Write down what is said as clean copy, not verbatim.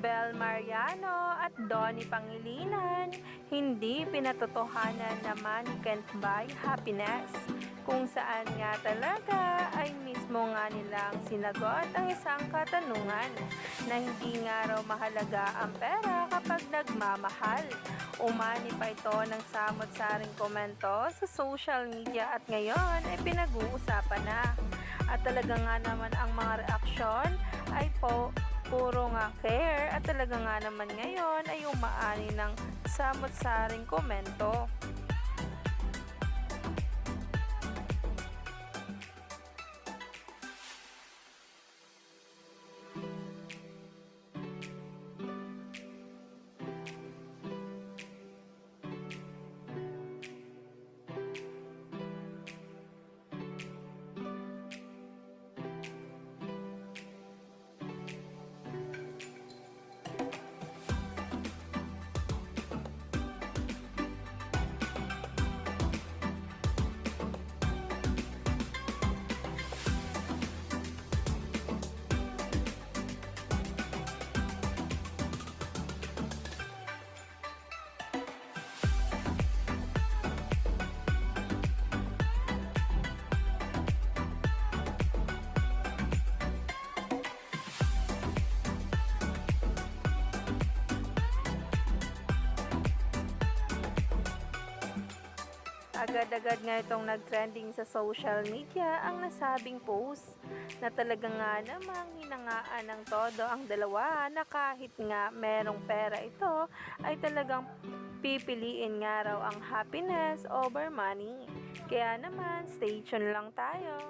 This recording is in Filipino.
Bel Mariano at Donnie Pangilinan, hindi pinatotohanan na money can't buy happiness, kung saan nga talaga ay mismo nga nilang sinagot ang isang katanungan na hindi nga raw mahalaga ang pera kapag nagmamahal. Umani pa ito ng samot-saring komento sa social media at ngayon ay pinag-uusapan na. At talaga nga naman ang mga reaksyon ay puro nga care at talaga nga naman ngayon ay umaani ng samot-saring komento. Agad-agad nga itong nag-trending sa social media ang nasabing post na talaga nga namang hinangaan ng todo ang dalawa na kahit nga merong pera ito ay talagang pipiliin nga raw ang happiness over money. Kaya naman, stay tuned lang tayo.